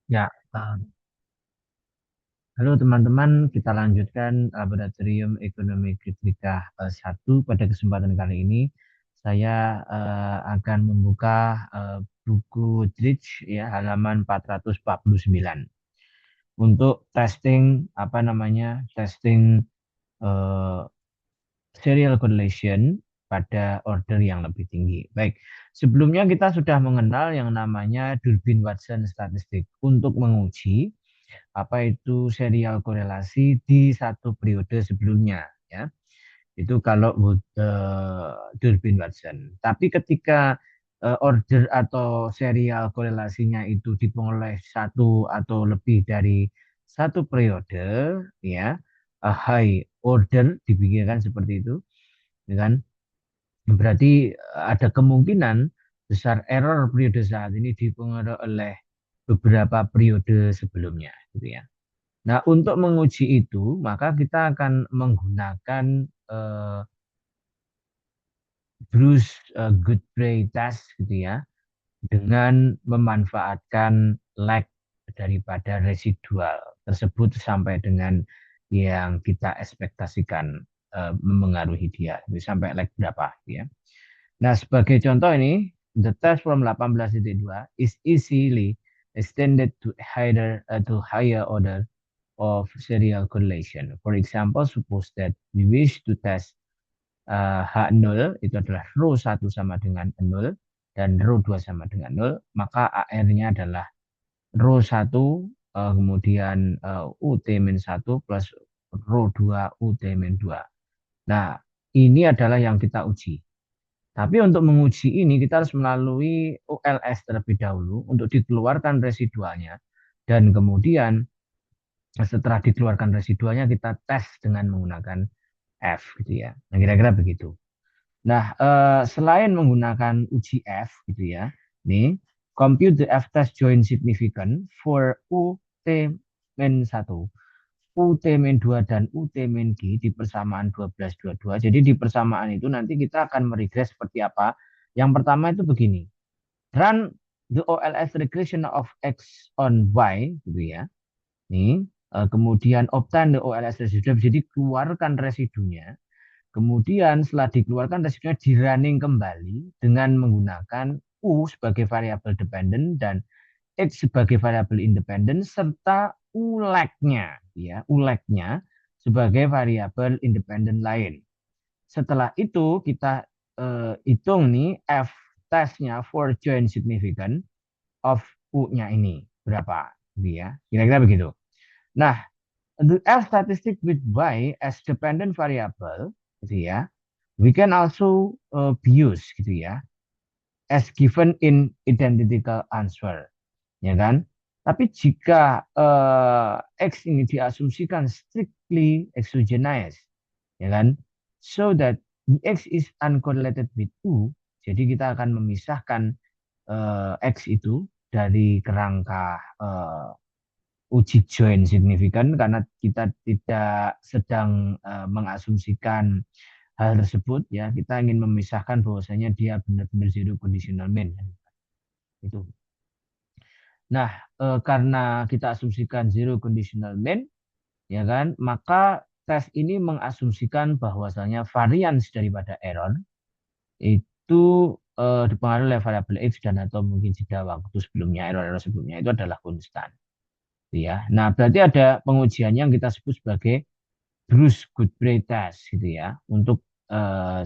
Ya, halo teman-teman, kita lanjutkan Laboratorium Ekonomi Kritika 1. Pada kesempatan kali ini, saya akan membuka buku Dritch ya, halaman 449 untuk testing apa namanya, testing eh, serial correlation pada order yang lebih tinggi. Baik, sebelumnya kita sudah mengenal yang namanya Durbin-Watson statistik untuk menguji apa itu serial korelasi di satu periode sebelumnya ya. Itu kalau Durbin Watson. Tapi ketika order atau serial korelasinya itu diperoleh satu atau lebih dari satu periode ya, high order dipikirkan seperti itu, ya kan? Berarti ada kemungkinan besar error periode saat ini dipengaruhi oleh beberapa periode sebelumnya gitu ya. Nah, untuk menguji itu, maka kita akan menggunakan uh, Bruce Goodbray test gitu ya, dengan memanfaatkan lag daripada residual tersebut sampai dengan yang kita ekspektasikan memengaruhi dia, itu sampai lag berapa ya. Nah, sebagai contoh ini, the test from 18.2 is easily extended to higher order of serial correlation. For example, suppose that we wish to test H0 itu adalah rho 1 sama dengan 0 dan rho 2 sama dengan 0, maka AR-nya adalah rho 1 kemudian UT-1 plus rho 2 UT-2. Nah, ini adalah yang kita uji. Tapi untuk menguji ini kita harus melalui OLS terlebih dahulu untuk dikeluarkan residualnya dan kemudian setelah dikeluarkan residualnya kita tes dengan menggunakan F gitu ya. Nah, kira-kira begitu. Nah, selain menggunakan uji F gitu ya, nih compute the F test joint significant for UT min 1, UT min 2 dan UT min G di persamaan 12 22. Jadi di persamaan itu nanti kita akan meregres seperti apa. Yang pertama itu begini. Run the OLS regression of X on Y gitu ya. Nih, kemudian obtain the OLS residue, jadi keluarkan residunya. Kemudian setelah dikeluarkan residunya di running kembali dengan menggunakan U sebagai variabel dependent dan X sebagai variabel independen serta ULAG-nya ya, ULAG-nya sebagai variabel independen lain. Setelah itu kita hitung nih F testnya for joint significant of U-nya ini berapa, ya. Kira-kira begitu. Nah, the F statistic with Y as dependent variable, gitu ya, we can also be used, gitu ya, as given in identical answer, ya kan? Tapi jika X ini diasumsikan strictly exogenous, ya kan, so that the X is uncorrelated with U, jadi kita akan memisahkan X itu dari kerangka uji join signifikan karena kita tidak sedang mengasumsikan hal tersebut ya, kita ingin memisahkan bahwasanya dia benar-benar zero conditional mean itu. Nah, karena kita asumsikan zero conditional mean ya kan, maka tes ini mengasumsikan bahwasanya varians daripada error itu dipengaruhi oleh variabel X dan atau mungkin jeda waktu sebelumnya, error-error sebelumnya itu adalah konstan ya. Nah, berarti ada pengujiannya yang kita sebut sebagai Bruce Goodbray test gitu ya untuk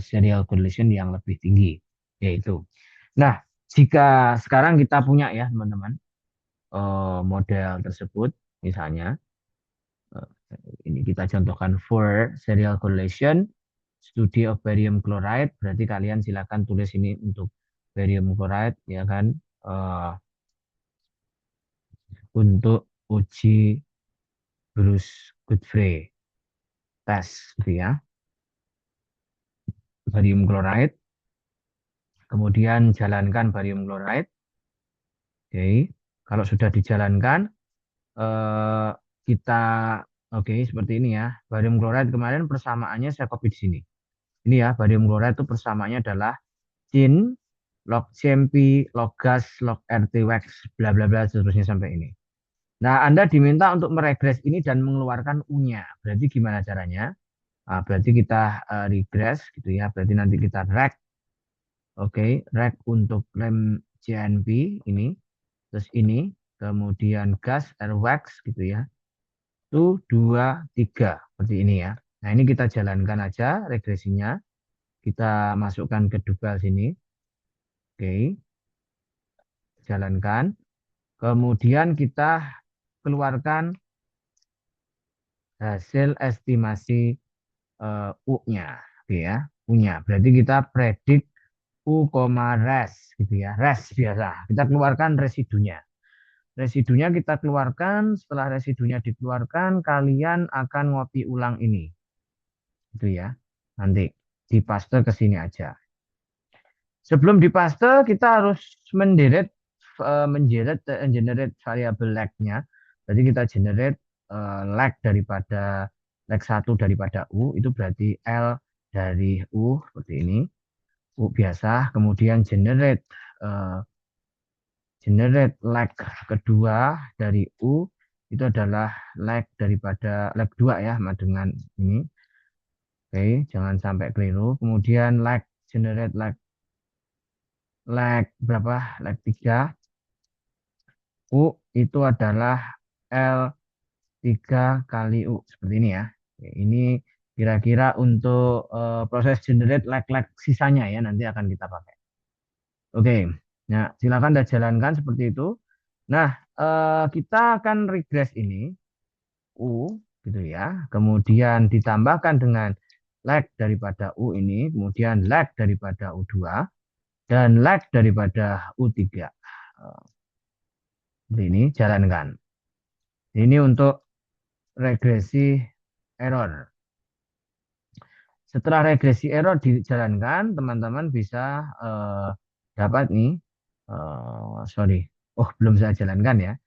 serial correlation yang lebih tinggi yaitu. Nah, jika sekarang kita punya ya teman-teman model tersebut misalnya eh, ini kita contohkan for serial correlation study of barium chloride, berarti kalian silakan tulis ini untuk barium chloride ya kan, untuk uji Bruce Goodfried test gitu ya, barium chloride, kemudian jalankan barium chloride. Oke, kalau sudah dijalankan eh, kita oke seperti ini ya. Barium chloride kemarin persamaannya saya copy di sini. Ini ya, barium chloride itu persamaannya adalah Cin log CMP log gas log RT wax bla bla bla seterusnya sampai ini. Nah, Anda diminta untuk meregres ini dan mengeluarkan U-nya. Berarti gimana caranya? Nah, berarti kita regress gitu ya. Berarti nanti kita reg, oke, reg untuk lem CNP ini, terus ini, kemudian gas airwax gitu ya. 1, 2, 3 seperti ini ya. Nah, ini kita jalankan aja regresinya. Kita masukkan ke Dubal sini. Oke, jalankan. Kemudian kita keluarkan hasil estimasi U-nya, gitu ya. U-nya. Berarti kita predik U, res, gitu ya. Res biasa. Kita keluarkan residunya. Residunya kita keluarkan. Setelah residunya dikeluarkan, kalian akan ngopi ulang ini, gitu ya. Nanti dipaste ke sini aja. Sebelum dipaste, kita harus generate variabel lag-nya. Jadi kita generate lag daripada lag 1 daripada U, itu berarti L dari U seperti ini. U biasa, kemudian generate lag kedua dari U itu adalah lag daripada lag 2 ya, dengan ini. Oke, jangan sampai keliru. Kemudian generate lag berapa? Lag 3. U itu adalah L3 kali U. Seperti ini ya. Oke, ini kira-kira untuk proses generate lag-lag sisanya ya. Nanti akan kita pakai. Oke. Nah, silakan Anda jalankan seperti itu. Nah, kita akan regress ini. U gitu ya. Kemudian ditambahkan dengan lag daripada U ini. Kemudian lag daripada U2. Dan lag daripada U3. Ini jalankan. Ini untuk regresi error. Setelah regresi error dijalankan, teman-teman bisa dapat nih, sorry, belum saya jalankan ya.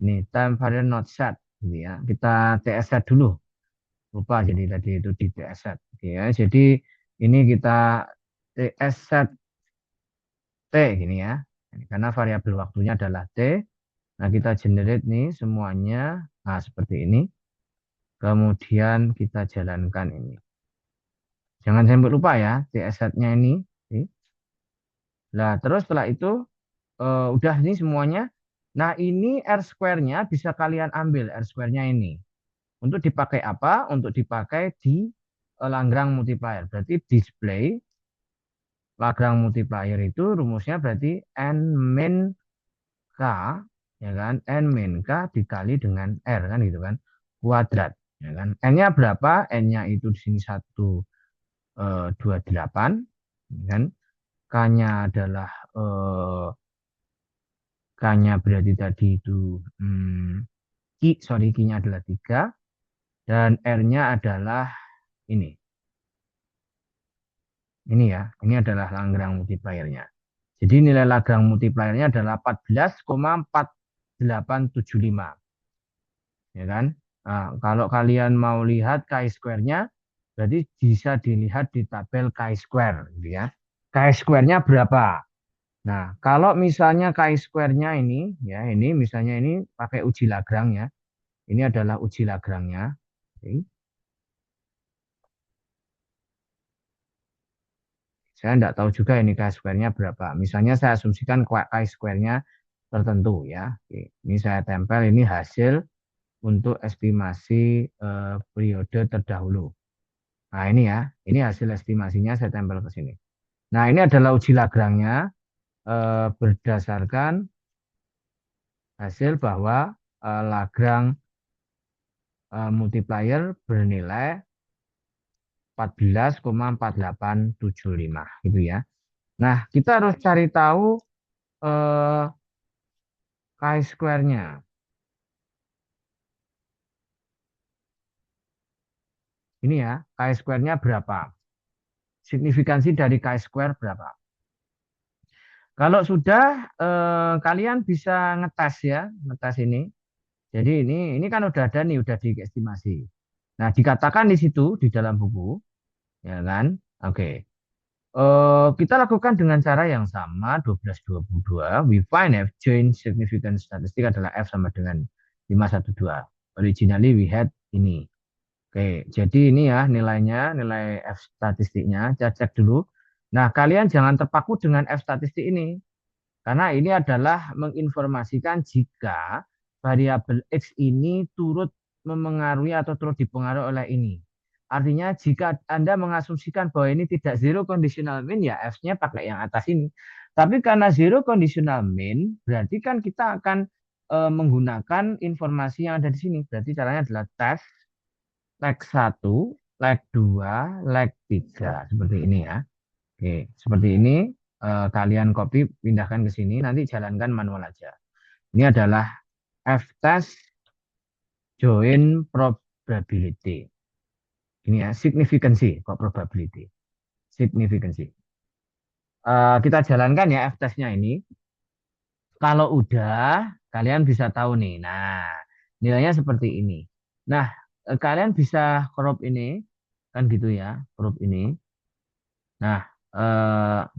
Ini time variable not set, gitu ya. Kita TS set dulu. Lupa jadi tadi itu di TS set. Gitu ya. Jadi ini kita TS set T gini ya. Karena variabel waktunya adalah T. Nah, kita generate nih semuanya. Nah, seperti ini. Kemudian kita jalankan ini. Jangan sampai lupa ya, TS set-nya ini. Nah, terus setelah itu, udah ini semuanya. Nah, ini R square-nya bisa kalian ambil, R square-nya ini. Untuk dipakai apa? Untuk dipakai di Lagrange multiplier. Berarti display Lagrange multiplier itu rumusnya berarti N min K, ya kan? N min K dikali dengan R, kan gitu kan? Kuadrat. Ya kan? N-nya berapa? N-nya itu di sini 128, kan? K-nya adalah K-nya berarti tadi itu Q-nya adalah 3 dan R-nya adalah ini. Ini ya, ini adalah Lagrange multiplier-nya. Jadi nilai Lagrange multiplier-nya adalah 14,4875. Ya kan? Nah, kalau kalian mau lihat chi-square-nya berarti bisa dilihat di tabel chi-square gitu ya. Chi-square-nya berapa? Nah, kalau misalnya chi-square-nya ini, ya ini misalnya ini pakai uji Lagrange ya. Ini adalah uji Lagrange-nya. Oke. Saya tidak tahu juga ini chi-square-nya berapa. Misalnya saya asumsikan chi-square-nya tertentu ya. Oke. Ini saya tempel, ini hasil untuk estimasi periode terdahulu. Nah ini ya, ini hasil estimasinya saya tempel ke sini. Nah ini adalah uji Lagrange-nya berdasarkan hasil bahwa Lagrange multiplier bernilai 14,4875 gitu ya. Nah, kita harus cari tahu chi-square-nya. Ini ya, chi-square-nya berapa? Signifikansi dari chi-square berapa? Kalau sudah kalian bisa ngetes ya, ngetes ini. Jadi ini kan udah ada nih, udah diestimasi. Nah, dikatakan di situ di dalam buku, ya kan? Oke. Kita lakukan dengan cara yang sama 1222. We find F change significant statistik adalah F sama dengan 512. Originally we had ini. Oke, jadi ini ya nilainya, nilai F statistiknya. Saya cek dulu. Nah, kalian jangan terpaku dengan F statistik ini. Karena ini adalah menginformasikan jika variabel X ini turut memengaruhi atau turut dipengaruhi oleh ini. Artinya jika Anda mengasumsikan bahwa ini tidak zero conditional mean, ya F-nya pakai yang atas ini. Tapi karena zero conditional mean, berarti kan kita akan menggunakan informasi yang ada di sini. Berarti caranya adalah test, leg 1, leg 2, leg 3. Seperti ini ya. Oke, seperti ini. Kalian copy, pindahkan ke sini, nanti jalankan manual aja. Ini adalah F-test join probability. Ini ya, significancy, kok probability. Significancy. Kita jalankan ya F-testnya ini. Kalau udah, kalian bisa tahu nih. Nah, nilainya seperti ini. Nah, kalian bisa crop ini, kan gitu ya, crop ini. Nah,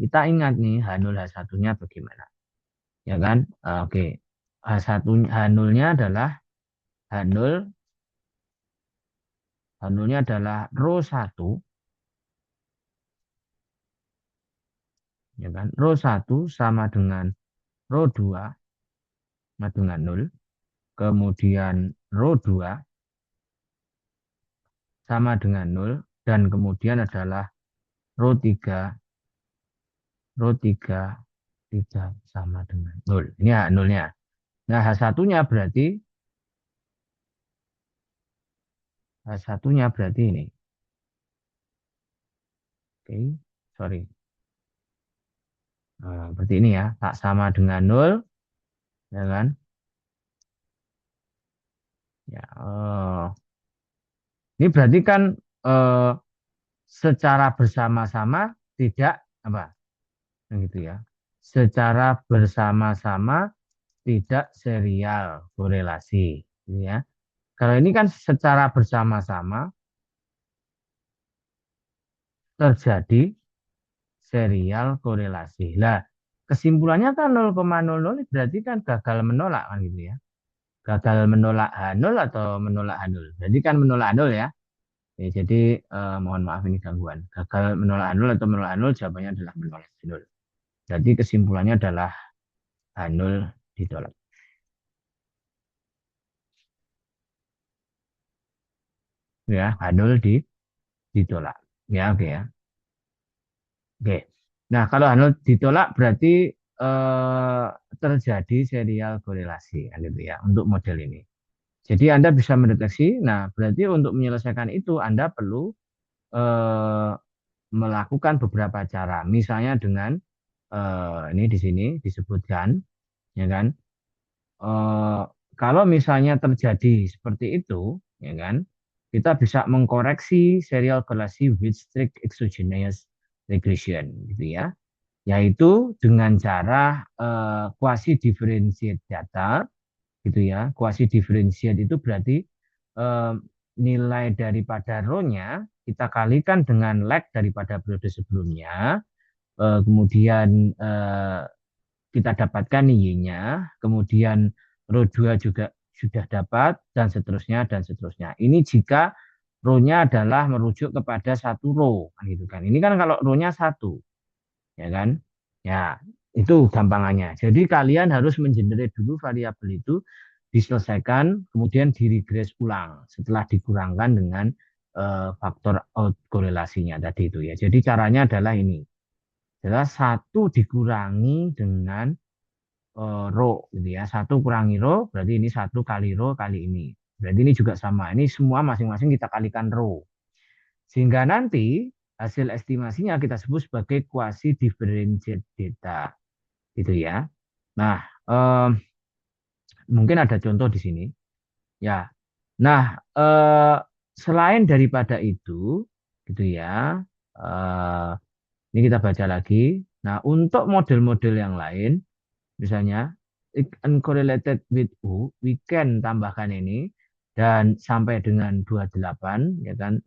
kita ingat nih H0 H1-nya bagaimana. Ya kan? Oke. H1 H0-nya adalah H0 H0-nya adalah row 1, ya kan? Row 1 sama dengan row 2 sama dengan 0. Kemudian row 2 sama dengan 0 dan kemudian adalah row 3 tidak sama dengan 0. Ini H0-nya. Nah, H1-nya berarti H1-nya berarti ini. Oke, sorry. Nah, seperti ini ya, tak sama dengan 0, ya kan? Ya, ini berarti kan eh, secara bersama-sama tidak apa, gitu ya. Secara bersama-sama tidak serial korelasi, gitu ya. Kalau ini kan secara bersama-sama terjadi serial korelasi. Lah, kesimpulannya kan 0,00 berarti kan gagal menolak kan gitu ya. Gagal menolak H0 atau menolak H0. Jadi kan menolak H0 ya. Ya, jadi mohon maaf ini gangguan. Gagal menolak H0 atau menolak H0 jawabannya adalah menolak H0. Jadi kesimpulannya adalah H0 ditolak. Ya, H0 ditolak. Ya, oke ya. Oke. Nah, kalau H0 ditolak berarti terjadi serial korelasi kan gitu ya untuk model ini. Jadi Anda bisa mendeteksi. Nah, berarti untuk menyelesaikan itu Anda perlu eh, melakukan beberapa cara. Misalnya dengan ini di sini disebutkan, ya kan? Eh, Kalau misalnya terjadi seperti itu, ya kan? Kita bisa mengkoreksi serial korelasi with strict exogenous regression, gitu ya. Yaitu dengan cara quasi differentiate data, gitu ya. Quasi differentiate itu berarti eh, nilai daripada rho-nya kita kalikan dengan lag daripada periode sebelumnya, kemudian kita dapatkan Y-nya, kemudian row 2 juga sudah dapat, dan seterusnya, dan seterusnya. Ini jika row-nya adalah merujuk kepada satu row, gitu kan. Ini kan kalau row-nya satu, ya kan? Ya, itu gampangannya. Jadi kalian harus mengenerate dulu variabel itu, diselesaikan, kemudian diregres ulang setelah dikurangkan dengan faktor out korelasinya tadi itu ya. Jadi caranya adalah ini. Adalah satu dikurangi dengan rho gitu ya. Satu kurangi rho berarti ini satu kali rho kali ini. Berarti ini juga sama. Ini semua masing-masing kita kalikan rho. Sehingga nanti hasil estimasinya kita sebut sebagai quasi differentiate data. Gitu ya. Nah, mungkin ada contoh di sini. Ya. Nah, selain daripada itu gitu ya. Ini kita baca lagi. Nah, untuk model-model yang lain misalnya uncorrelated with U, we can tambahkan ini dan sampai dengan 28 ya kan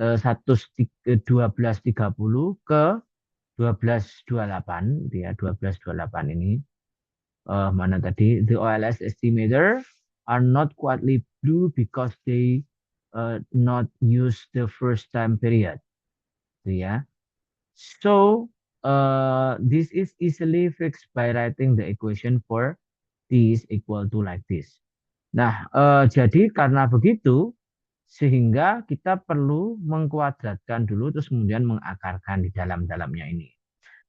1230 ke 1228 gitu ya 1228 ini mana tadi the OLS estimator are not quietly blue because they not use the first time period. Gitu ya. So this is easily fixed by writing the equation for t is equal to like this. Nah, jadi karena begitu, sehingga kita perlu mengkuadratkan dulu, terus kemudian mengakarkan di dalam-dalamnya ini.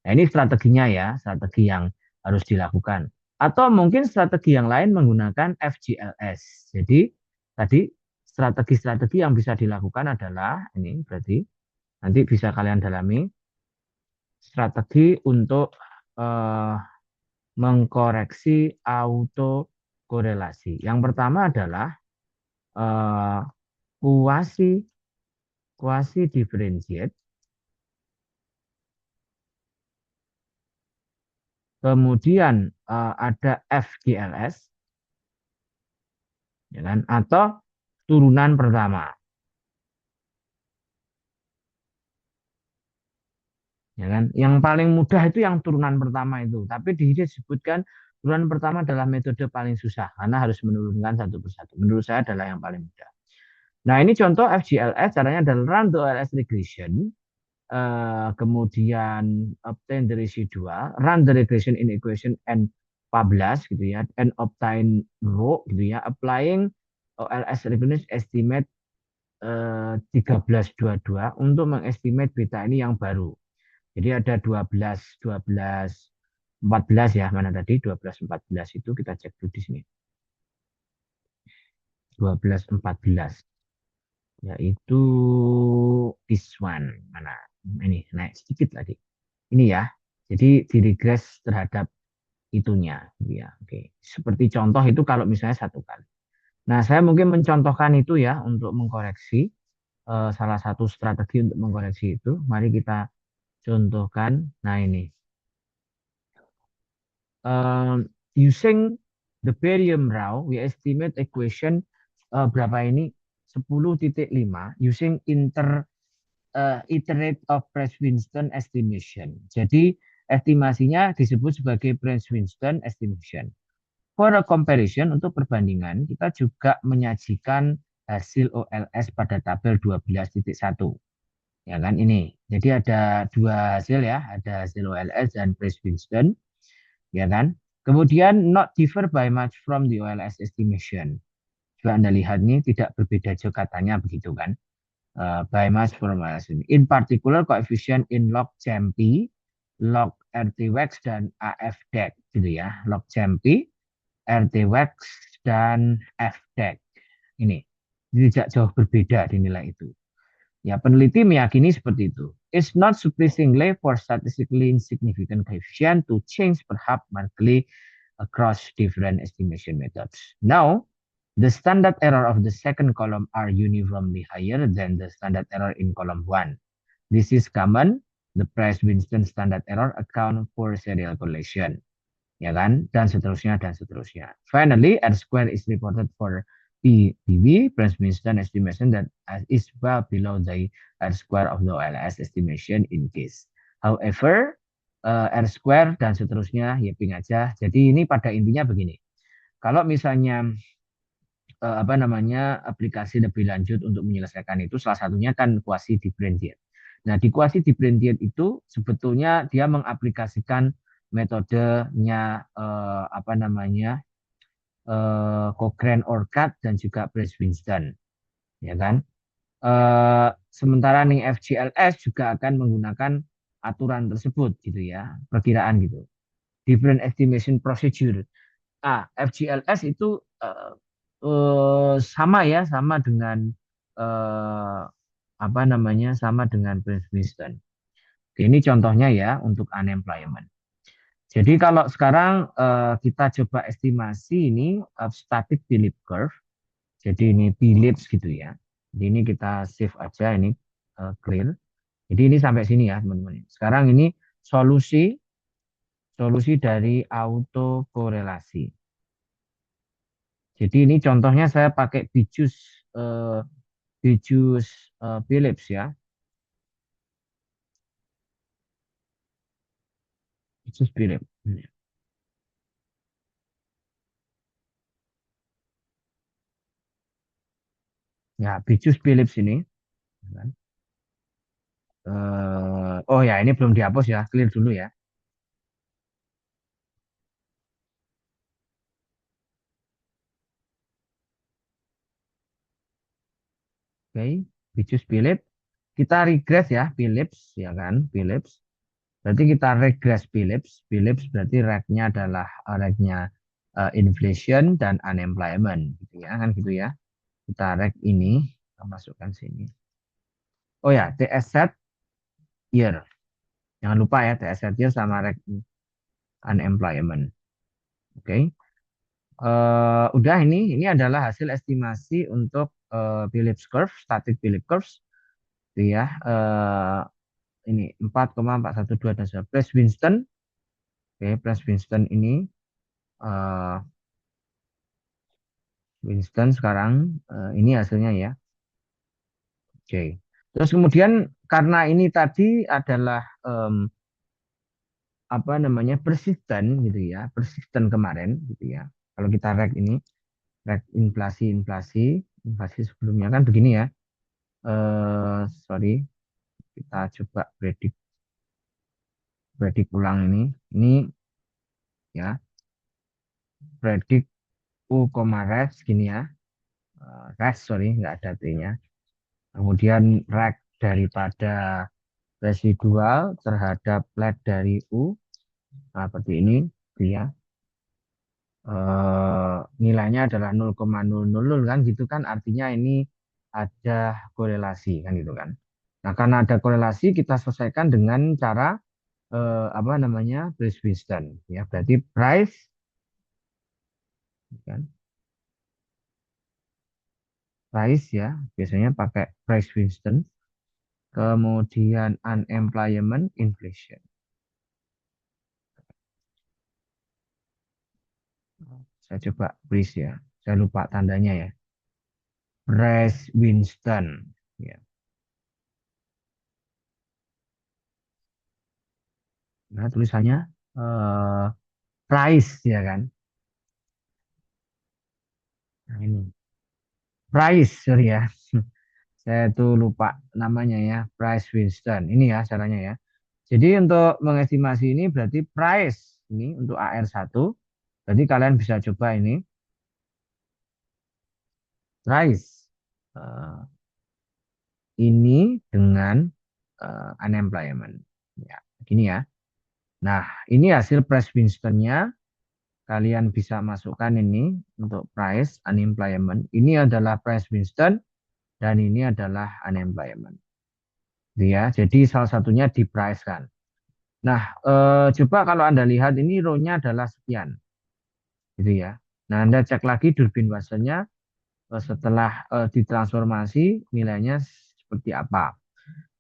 Nah, ini strateginya ya, strategi yang harus dilakukan. Atau mungkin strategi yang lain menggunakan FGLS. Jadi, tadi strategi-strategi yang bisa dilakukan adalah, ini berarti nanti bisa kalian dalami, strategi untuk eh, mengkoreksi autokorelasi. Yang pertama adalah eh, kuasi kuasi differentiate, kemudian ada FGLS, ya kan? Atau turunan pertama, ya kan? Yang paling mudah itu yang turunan pertama itu, tapi di sini disebutkan turunan pertama adalah metode paling susah karena harus menurunkan satu persatu. Menurut saya adalah yang paling mudah. Nah, ini contoh FGLS, caranya adalah run the OLS regression, kemudian obtain the residual, run the regression in equation N14 gitu ya, and obtain rho gitu ya, applying OLS regression estimate 1322 untuk mengestimate beta ini yang baru. Jadi ada 12, 12, 14 ya, mana tadi 12, 14 itu kita cek dulu di sini. 12, 14 yaitu this one mana ini naik sedikit lagi ini ya, jadi diregres terhadap itunya ya. Oke, seperti contoh itu kalau misalnya satu kali. Nah, saya mungkin mencontohkan itu ya untuk mengkoreksi salah satu strategi untuk mengkoreksi itu. Mari kita contohkan. Nah, ini using the barium raw we estimate equation berapa ini 10.5 using iterate of Price-Winston estimation. Jadi estimasinya disebut sebagai Price-Winston estimation. For a comparison, untuk perbandingan, kita juga menyajikan hasil OLS pada tabel 12.1. Ya kan ini. Jadi ada dua hasil ya, ada hasil OLS dan Price-Winston, ya kan. Kemudian not differ by much from the OLS estimation. Juga Anda lihat ini tidak berbeda jauh katanya begitu kan. By much from OLS. In particular, coefficient in log CMP, log RT-WAX, dan AF-DEC gitu ya. Log CMP, RT-WAX, dan F-DEC. Ini tidak jauh berbeda di nilai itu. Ya, peneliti meyakini seperti itu. It's not surprisingly for statistically insignificant coefficient to change perhaps markedly across different estimation methods. Now, the standard error of the second column are uniformly higher than the standard error in column 1. This is common. The Price-Winston standard error account for serial correlation. Ya kan? Dan seterusnya, dan seterusnya. Finally, R square is reported for PBB, Price-Winston estimation that is well below the R square of the OLS estimation in case. However, R square dan seterusnya, ya ping aja. Jadi ini pada intinya begini. Kalau misalnya apa namanya aplikasi lebih lanjut untuk menyelesaikan itu, salah satunya kan kuasi differentiate. Nah, di kuasi differentiate itu sebetulnya dia mengaplikasikan metodenya apa namanya Cochrane-Orcutt dan juga Price-Winston, ya kan? Sementara nih FGLS juga akan menggunakan aturan tersebut gitu ya, perkiraan gitu. Different estimation procedure. FGLS itu sama ya, sama dengan apa namanya, sama dengan Price-Winston. Ini contohnya ya untuk unemployment. Jadi kalau sekarang kita coba estimasi ini static Phillips curve. Jadi ini Phillips gitu ya. Jadi ini kita save aja ini clear. Jadi ini sampai sini ya teman-teman. Sekarang ini solusi dari autokorelasi. Jadi ini contohnya saya pakai Bijus Philips ya. Bijus Philips. Ya, Beatrice Phillips ini. Kan. Oh ya, ini belum dihapus ya, clear dulu ya. Oke, Beatrice Phillips. Kita regress ya, Phillips ya kan, Phillips. Berarti kita regress Phillips. Phillips berarti rate-nya adalah rate-nya inflation dan unemployment gitu ya, kan gitu ya. Kita rate ini, kita masukkan sini. Oh ya, TS set year. Jangan lupa ya, TS set year sama rate unemployment. Oke. Udah ini adalah hasil estimasi untuk Phillips curve, static Phillips curves, gitu ya. Ini 4,412 dan Price Winston. Oke, Price Winston ini eh, Winston sekarang ini hasilnya ya. Oke. Terus kemudian karena ini tadi adalah apa namanya persisten gitu ya, persisten kemarin gitu ya. Kalau kita rek ini, rek inflasi sebelumnya kan begini ya. Sorry, kita coba predik ulang ini. Ini ya, predik U, res gini ya. Res sorry, nggak ada T-nya. Kemudian rek daripada residual terhadap flat dari U. Nah, seperti ini dia nilainya adalah 0,000 kan gitu kan artinya ini ada korelasi kan gitu kan. Nah, karena ada korelasi kita selesaikan dengan cara apa namanya Price Winston ya berarti price kan price ya biasanya pakai Price Winston kemudian unemployment inflation. Saya coba please ya. Saya lupa tandanya ya. Price Winston. Ya. Nah, tulisannya eh, price ya kan. Nah, ini price sorry ya. Saya tuh lupa namanya ya. Price Winston. Ini ya caranya ya. Jadi untuk mengestimasi ini berarti price ini untuk AR1. Berarti kalian bisa coba ini price ini dengan unemployment. Ya, gini ya. Nah, ini hasil Price Winston-nya. Kalian bisa masukkan ini untuk price unemployment. Ini adalah Price Winston dan ini adalah unemployment. Ya, jadi salah satunya di price kan. Nah, coba kalau Anda lihat ini row-nya adalah sekian, gitu ya. Nah, Anda cek lagi Durbin Watsonnya setelah ditransformasi nilainya seperti apa.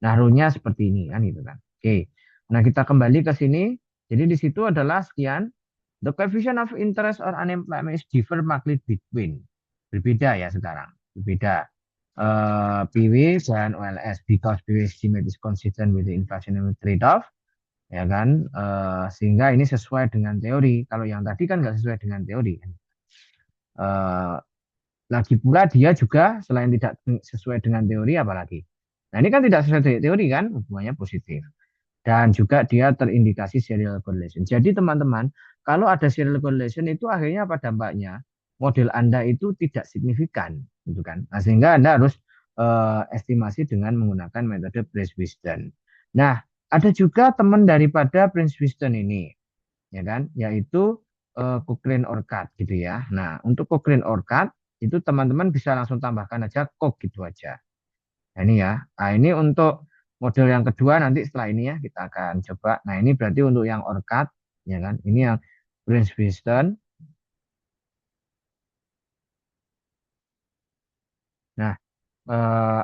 Nah, row-nya seperti ini kan gitu kan. Oke. Nah, kita kembali ke sini. Jadi di situ adalah sekian. The coefficient of interest or unemployment is differ markedly between. Berbeda ya sekarang. Berbeda. PW dan OLS because PW estimate is consistent with the inflationary trade-off. Ya kan. Sehingga ini sesuai dengan teori. Kalau yang tadi kan nggak sesuai dengan teori. Eh, Lagi pula dia juga selain tidak sesuai dengan teori apalagi. Nah ini kan tidak sesuai dengan teori kan, hubungannya positif. Dan juga dia terindikasi serial correlation. Jadi teman-teman, kalau ada serial correlation itu akhirnya apa dampaknya? Model Anda itu tidak signifikan, gitu kan? Nah, sehingga Anda harus estimasi dengan menggunakan metode Prince-Wheaton. Nah, ada juga teman daripada Prince-Wheaton ini, ya kan? Yaitu Cochrane-Orcutt gitu ya. Nah, untuk Cochrane-Orcutt itu teman-teman bisa langsung tambahkan aja Coc gitu aja. Nah, ini ya. Nah, ini untuk model yang kedua nanti setelah ini ya kita akan coba. Nah, ini berarti untuk yang Orcutt ya kan. Ini yang Prince Winston. Nah,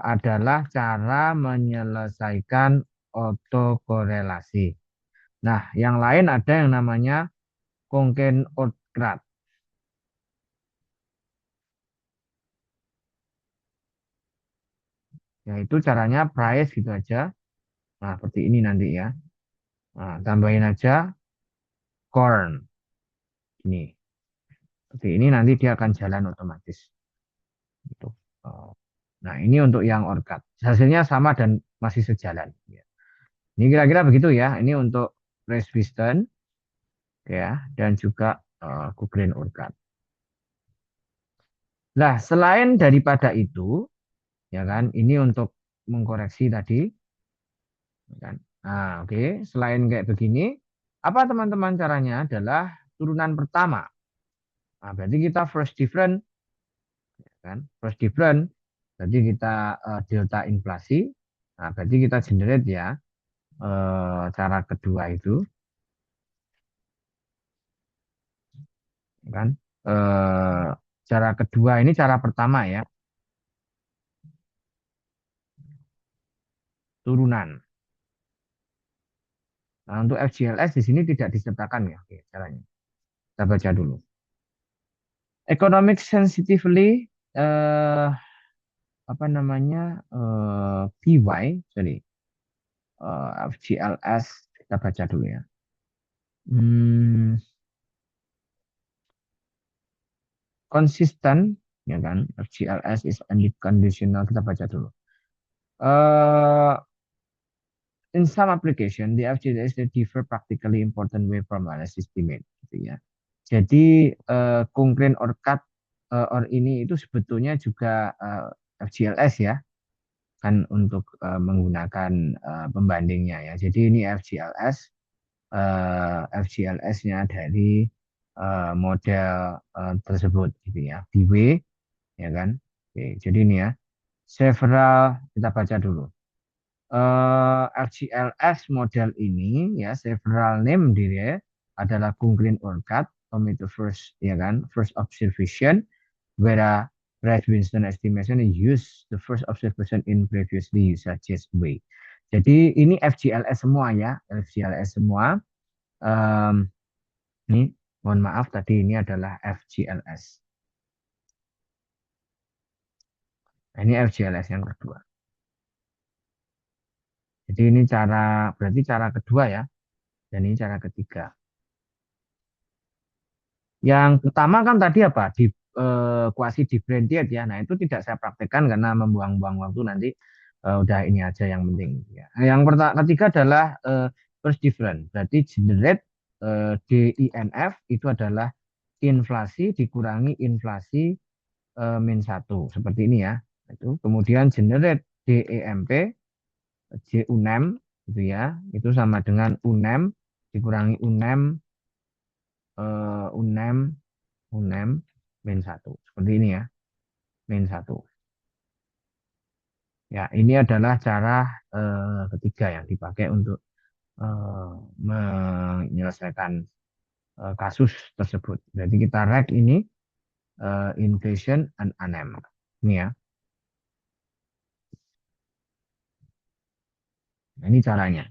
adalah cara menyelesaikan autokorelasi. Nah, yang lain ada yang namanya Kongen-Orcutt. Yaitu caranya price gitu aja. Nah, seperti ini nanti ya. Nah, tambahin aja corn. Ini. Seperti ini nanti dia akan jalan otomatis. Gitu. Oh. Nah, ini untuk yang ORCAD. Hasilnya sama dan masih sejalan. Ya. Ini kira-kira begitu ya. Ini untuk race piston ya dan juga Cochrane ORCAD. Nah, selain daripada itu, ya kan, ini untuk mengkoreksi tadi, ya kan. Nah, oke. Selain kayak begini, apa teman-teman caranya adalah turunan pertama. Nah, berarti kita first different, ya kan? First different, berarti kita delta inflasi. Nah, berarti kita generate ya cara kedua itu, ya kan? Eh, cara kedua ini cara pertama ya, turunan. Nah, untuk FGLS di sini tidak disertakan ya, oke, caranya. Kita baca dulu. Economic sensitively eh, apa namanya PY, sorry, FGLS kita baca dulu ya. Hmm, konsisten ya kan, FGLS is unconditional, kita baca dulu. Uh, in some application, the FGLS differ practically important way from analysis estimate, gitu ya. Jadi Cochrane ORCAD or ini itu sebetulnya juga FGLS ya, kan untuk menggunakan pembandingnya ya. Jadi ini FGLS-nya dari model tersebut gitu ya. BW ya kan. Oke, jadi ini ya. Several kita baca dulu. FGLS model ini ya several name dia adalah Cochrane ORCAD, Tomato first ya kan, first observation, where Brad Winston estimation use the first observation in previously used suggest way. Jadi ini FGLS semua ya, FGLS semua. Um, ini mohon maaf tadi ini adalah FGLS. Nah, ini FGLS yang kedua. Jadi ini berarti cara kedua ya, dan ini cara ketiga. Yang pertama kan tadi apa? Quasi differentiate ya. Nah, itu tidak saya praktekkan karena membuang-buang waktu nanti udah ini aja yang penting ya. Yang ketiga adalah first different. Berarti generate DINF itu adalah inflasi dikurangi inflasi min 1 seperti ini ya. Itu kemudian generate DEMP JUNEM gitu ya. Itu sama dengan UNEM dikurangi UNEM UNEM UNEM min 1 seperti ini ya, min 1 ya. Ini adalah cara ketiga yang dipakai untuk menyelesaikan kasus tersebut. Jadi kita rek ini inflation and UNEM ini ya. Nah, ini caranya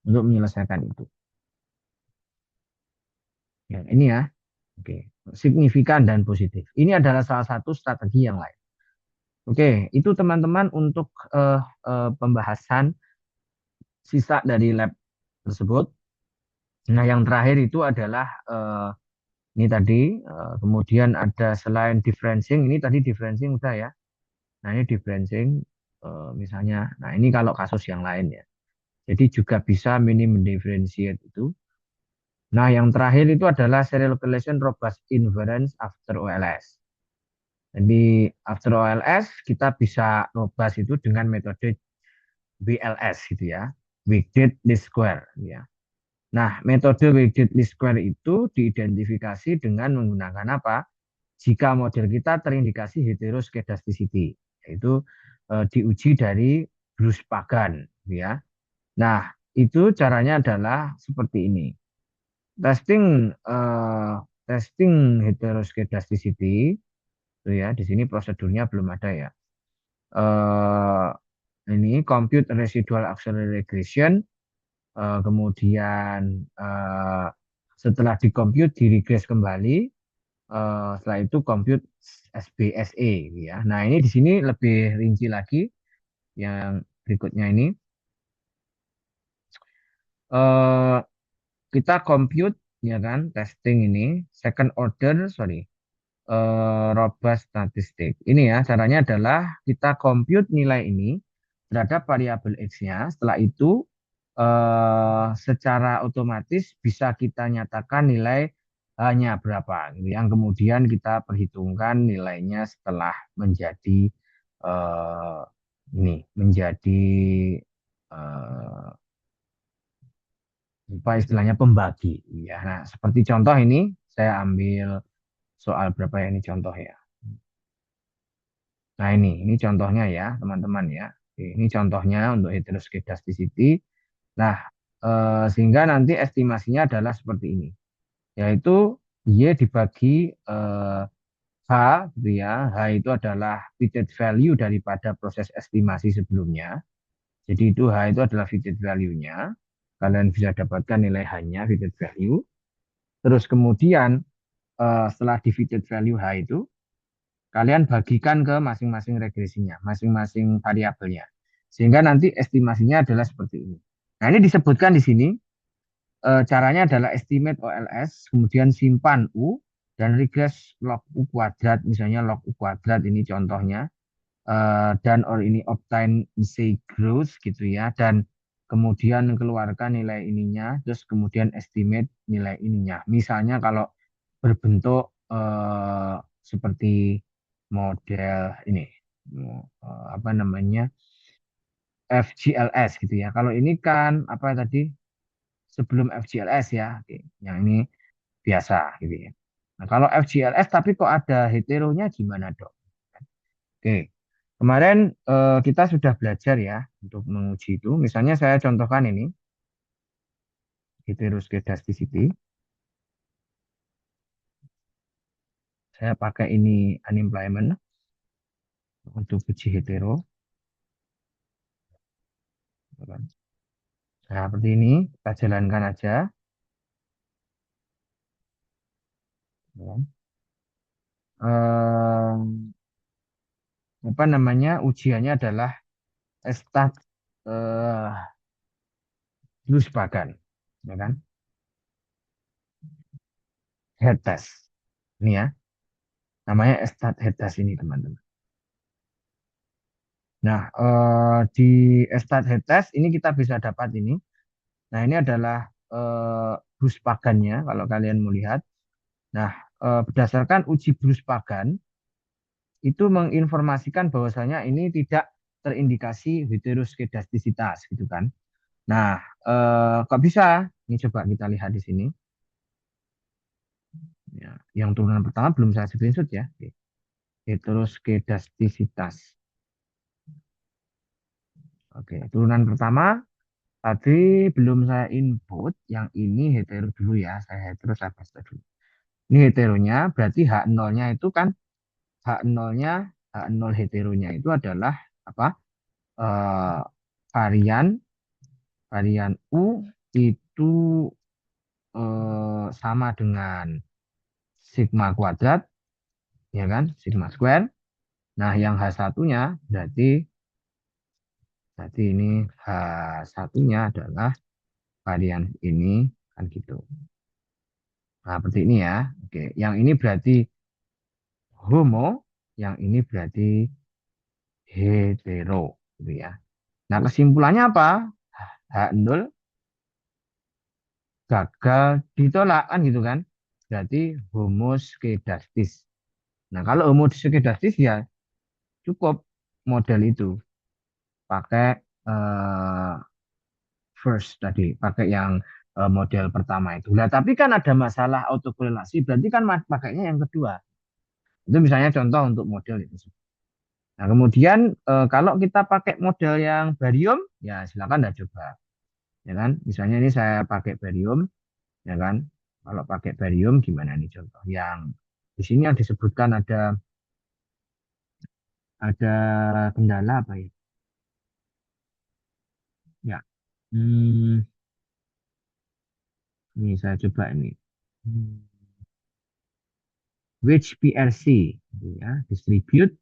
untuk menyelesaikan itu ya. Ini ya, oke, signifikan dan positif ini adalah salah satu strategi yang lain. Oke, itu teman-teman untuk pembahasan sisa dari lab tersebut. Nah, yang terakhir itu adalah ini tadi, kemudian ada selain differencing, ini tadi differencing udah ya. Nah, ini differencing, misalnya, nah ini kalau kasus yang lain ya. Jadi juga bisa minimum differentiate itu. Nah, yang terakhir itu adalah serial correlation robust inference after OLS. Jadi after OLS kita bisa robust itu dengan metode BLS gitu ya, weighted least square ya. Nah, metode weighted least square itu diidentifikasi dengan menggunakan apa? Jika model kita terindikasi heteroskedasticity, yaitu diuji dari Bruce Pagan ya. Nah, itu caranya adalah seperti ini. Testing testing heteroskedasticity itu ya, di sini prosedurnya belum ada ya. Eh, ini compute residual auxiliary regression, kemudian setelah dikompute diregres kembali, setelah itu compute SBSE ya. Nah, ini di sini lebih rinci lagi yang berikutnya ini. Eh, kita compute ya kan testing ini second order, sorry. robust statistik. Ini ya, caranya adalah kita compute nilai ini terhadap variabel X-nya. Setelah itu secara otomatis bisa kita nyatakan nilai hanya berapa, gitu. Yang kemudian kita perhitungkan nilainya setelah menjadi eh, ini menjadi eh, apa istilahnya pembagi. Ya, nah seperti contoh ini saya ambil soal berapa ya ini contoh ya. Nah ini contohnya ya teman-teman ya. Oke, ini contohnya untuk heteroskedasticity. Nah, sehingga nanti estimasinya adalah seperti ini, yaitu Y dibagi H, gitu ya. H itu adalah fitted value daripada proses estimasi sebelumnya. Jadi itu H itu adalah fitted value-nya. Kalian bisa dapatkan nilai H-nya, fitted value. Terus kemudian setelah di fitted value H itu, kalian bagikan ke masing-masing regresinya, masing-masing variabelnya. Sehingga nanti estimasinya adalah seperti ini. Nah, ini disebutkan di sini caranya adalah estimate OLS, kemudian simpan U, dan regress log U kuadrat, misalnya log U kuadrat ini contohnya, dan or ini obtain say growth gitu ya, dan kemudian keluarkan nilai ininya, terus kemudian estimate nilai ininya. Misalnya kalau berbentuk seperti model ini, apa namanya, FGLS gitu ya. Kalau ini kan apa tadi sebelum FGLS ya, oke. Yang ini biasa gitu ya. Nah, kalau FGLS tapi kok ada heteronya gimana dok? Oke, kemarin kita sudah belajar ya untuk menguji itu. Misalnya saya contohkan ini heteroskedasticity. Saya pakai ini unemployment untuk uji hetero. Nah, seperti ini kita jalankan aja. Ya. Apa namanya ujiannya adalah estat eh, Luspagan, ya kan? Head test. Ini ya, namanya estat head test ini teman-teman. Nah, di estat head test ini kita bisa dapat ini. Nah, ini adalah Bruce Pagan-nya kalau kalian melihat. Nah, berdasarkan uji Bruce Pagan itu menginformasikan bahwasanya ini tidak terindikasi heteroskedastisitas gitu kan. Nah, kok bisa? Ini coba kita lihat di sini. Ya, yang turunan pertama belum saya screenshot ya. Oke. Heteroskedastisitas. Oke, turunan pertama tadi belum saya input. Yang ini hetero dulu ya. Saya hetero saya paste dulu. Ini heteronya berarti H0-nya itu kan H0-nya H0 heteronya itu adalah apa? Eh, varian varian U itu sama dengan sigma kuadrat ya kan? Sigma square. Nah, yang H1-nya berarti ini H1-nya adalah varian ini kan gitu. Nah, seperti ini ya. Oke, yang ini berarti homo, yang ini berarti hetero gitu ya. Nah, kesimpulannya apa? H0 gagal ditolak kan gitu kan. Berarti homoskedastis. Nah, kalau homoskedastis ya cukup model itu pakai eh, first tadi, pakai yang model pertama itu. Nah, tapi kan ada masalah autokorelasi, berarti kan pakainya yang kedua. Itu misalnya contoh untuk model itu. Nah, kemudian kalau kita pakai model yang barium, ya silakan dah coba. Ya kan? Misalnya ini saya pakai barium, ya kan? Kalau pakai barium gimana nih contoh? Yang di sini yang disebutkan ada kendala apa ya? Ya. Hmm, ini saya coba ini. Hmm. Which PRC gitu ya, distribute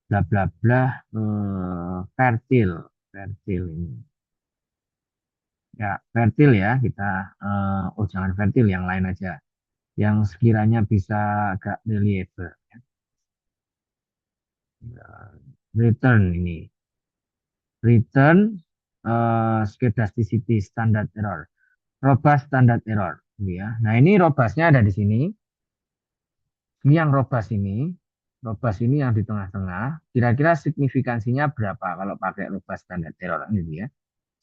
bla bla bla fertil fertil ini. Ya, fertil ya kita oh jangan fertil yang lain aja. yang sekiranya bisa agak reliable. Ya, return ini, return skedasticity standard error, robust standard error, gitu ya. Nah ini robustnya ada di sini. Ini yang robust ini yang di tengah-tengah. Kira-kira signifikansinya berapa kalau pakai robust standard error ini ya.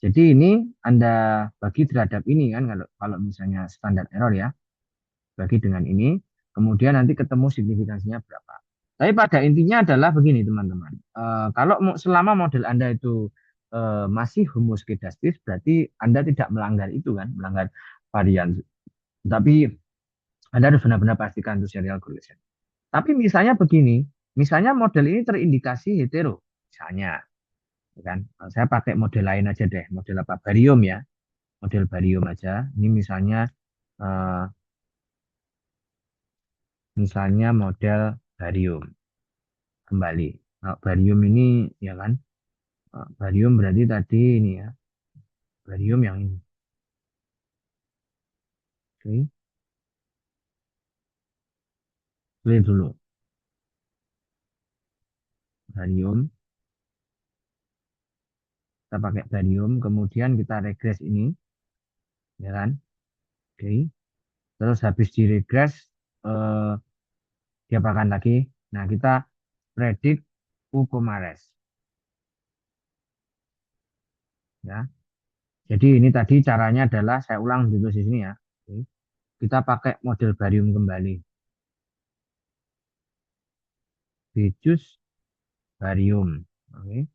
Jadi ini Anda bagi terhadap ini kan kalau kalau misalnya standar error ya, bagi dengan ini, kemudian nanti ketemu signifikansinya berapa. Tapi pada intinya adalah begini teman-teman. Kalau selama model Anda itu masih homoskedastis, berarti Anda tidak melanggar itu kan, melanggar varian. Tapi Anda harus benar-benar pastikan itu serial correlation. Tapi misalnya begini, misalnya model ini terindikasi hetero, misalnya, ya kan? Saya pakai model lain aja deh, model apa? Barium ya, model barium aja. Ini eh, misalnya model barium kembali. Nah, barium ini ya kan, barium berarti tadi ini ya, barium yang ini. Oke, clear dulu. Barium, kita pakai barium, kemudian kita regres ini, ya kan? Oke, terus habis diregres, eh, diapakan lagi? Nah, kita predik U, res, ya. Jadi ini tadi caranya adalah saya ulang dulu di sini ya. Oke. Kita pakai model barium kembali. Becus barium. Oke.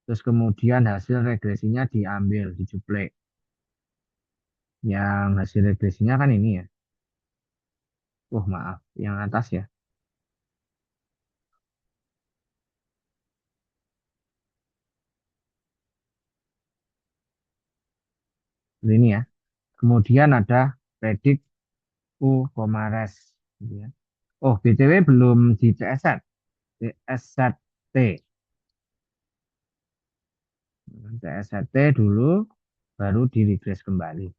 Terus kemudian hasil regresinya diambil, dicuplek. Yang hasil regresinya kan ini ya. Maaf, yang atas ya. Ini ya. Kemudian ada predik U, res. Gitu ya. BTW belum di CSZ. CSZT. CSZT dulu, baru di regres kembali.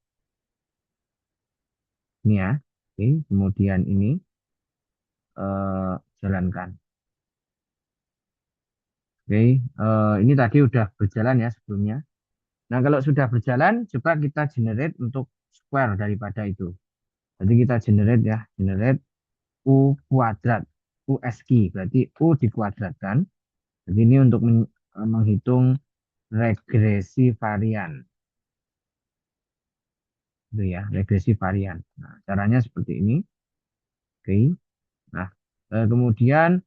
Ini ya. Oke, kemudian ini jalankan. Oke, ini tadi udah berjalan ya sebelumnya. Nah, kalau sudah berjalan, coba kita generate untuk square daripada itu. Jadi kita generate ya, generate U kuadrat, USQ, berarti U dikuadratkan. Jadi ini untuk menghitung regresi varian. Itu ya, regresi varian. Nah, caranya seperti ini. Oke. Nah, kemudian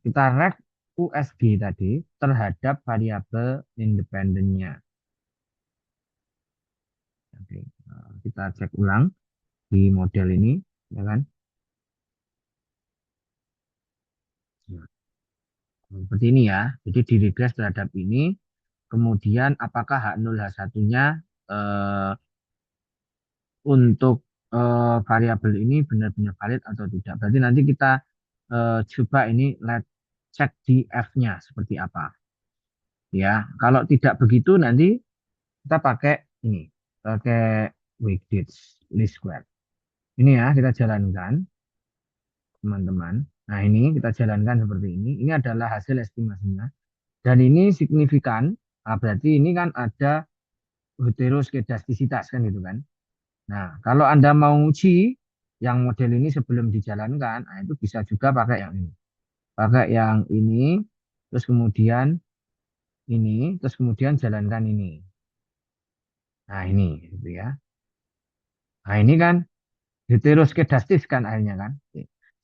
kita rek USG tadi terhadap variabel independennya. Oke. Kita cek ulang di model ini, ya kan? Nah, seperti ini ya. Jadi di regres terhadap ini, kemudian apakah H0 H1-nya untuk variabel ini benar-benar valid atau tidak. Berarti nanti kita coba ini let's cek di F-nya seperti apa. Ya, kalau tidak begitu nanti kita pakai ini, pakai Weighted least square. Ini ya kita jalankan, teman-teman. Nah ini kita jalankan seperti ini. Ini adalah hasil estimasinya. Dan ini signifikan. Nah, berarti ini kan ada heteroskedastisitas kan gitu kan. Nah, kalau Anda mau uji yang model ini sebelum dijalankan, nah itu bisa juga pakai yang ini. Pakai yang ini, terus kemudian ini, terus kemudian jalankan ini. Nah, ini gitu ya. Nah, ini kan heteroskedastis kan akhirnya kan.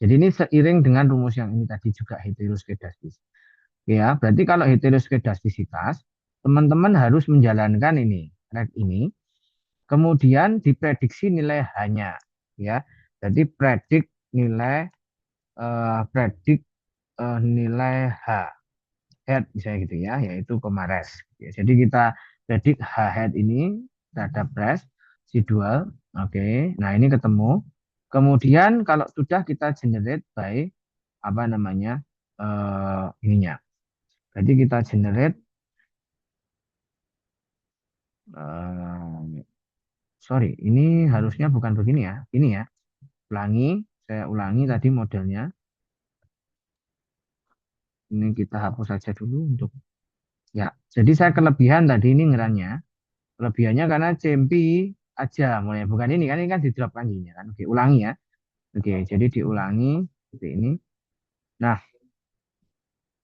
Jadi ini seiring dengan rumus yang ini tadi juga heteroskedastis. Ya, berarti kalau heteroskedastisitas, teman-teman harus menjalankan ini, rek ini, kemudian diprediksi nilai hanya, ya. Jadi predik nilai H head misalnya gitu ya, yaitu res. Ya, jadi kita predik H head ini terhadap res si dual. Oke, nah ini ketemu. Kemudian kalau sudah kita generate by apa namanya ininya. Jadi kita generate sorry, ini harusnya bukan begini ya. Ini ya. saya ulangi tadi modelnya. Ini kita hapus saja dulu untuk ya. Jadi saya kelebihan tadi ini ngerannya. Kelebihannya karena CMP aja mulai bukan ini kan di drop kanjinya kan. Oke, ulangi ya. Oke, jadi diulangi seperti ini. Nah,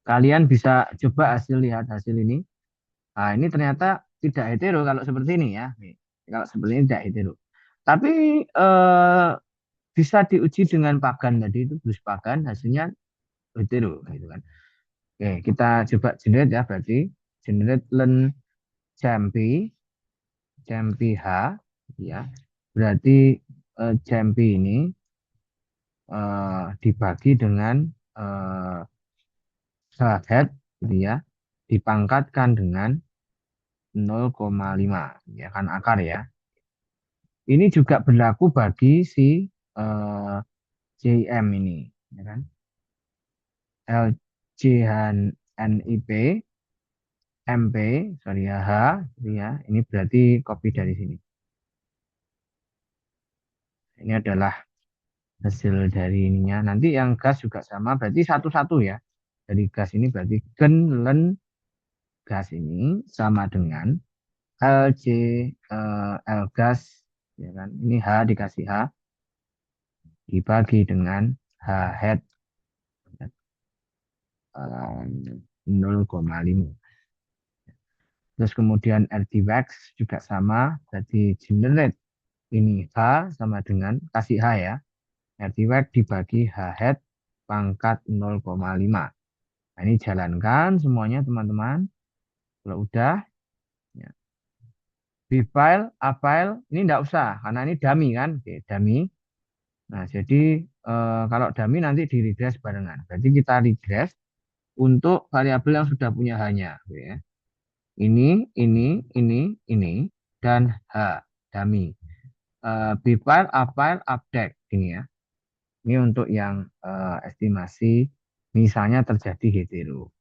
kalian bisa coba lihat hasil ini. Nah, ini ternyata tidak hetero kalau seperti ini ya. Nih, kalau seperti ini tidak hetero. Tapi bisa diuji dengan pagan tadi itu blues pagan hasilnya hetero gitu kan. Oke, kita coba generate ya berarti generate len jampi jampi H ya. Berarti jampi ini dibagi dengan eh, H head gitu ya. Dipangkatkan dengan 0,5 ya kan akar ya. Ini juga berlaku bagi si eh, JM ini ya kan. LJ NIP MP sorry ya H gitu ya. Ini berarti copy dari sini. Ini adalah hasil dari ininya. Nanti yang gas juga sama, berarti satu-satu ya. Dari gas ini berarti gen, len, gas ini sama dengan LJ L gas, ya kan? Ini H dikasih H dibagi dengan H head 0,5. Terus kemudian RT wax juga sama, berarti generate ini H sama dengan kasih H ya. RT wax dibagi H head pangkat 0,5. Nah, ini jalankan semuanya teman-teman. Kalau udah, ya. B file, A file, ini enggak usah karena ini dummy kan, oke, dummy. Nah, jadi kalau dummy nanti di regress barengan. Berarti kita regress untuk variabel yang sudah punya hanya, oke, ya. Ini, dan H, dummy. B file, A file, update, ini ya. Ini untuk yang estimasi misalnya terjadi hetero.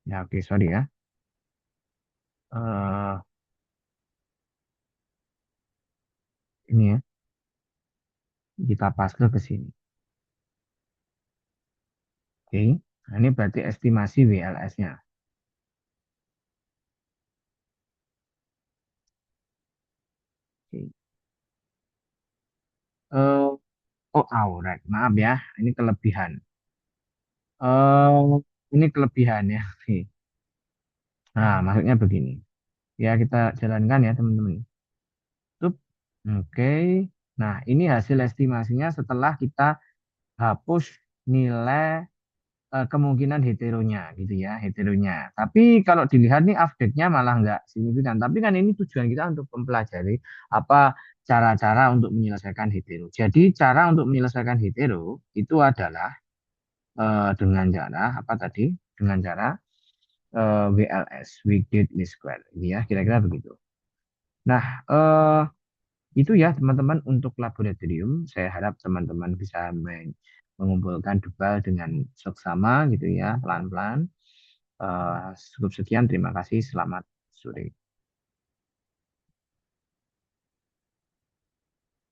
Ya, oke, sorry ya. Eh, ini ya, kita paste ke sini. Oke, nah, ini berarti estimasi WLS-nya. Oke. Oh, aurat. Maaf ya, ini kelebihan. Ini kelebihan ya. Oke. Nah, maksudnya begini. Ya, kita jalankan ya, teman-teman. Tup. Oke. Nah, ini hasil estimasinya setelah kita hapus nilai kemungkinan heteronya gitu ya, heteronya. Tapi kalau dilihat nih update-nya malah nggak signifikan. Tapi kan ini tujuan kita untuk mempelajari apa cara-cara untuk menyelesaikan hetero. Jadi cara untuk menyelesaikan hetero itu adalah dengan cara apa tadi? Dengan cara WLS, weekday least square. Ini ya, kira-kira begitu. Nah, itu ya teman-teman untuk laboratorium. Saya harap teman-teman bisa mengumpulkan debal dengan seksama gitu ya, pelan-pelan. Cukup sekian, terima kasih, selamat sore.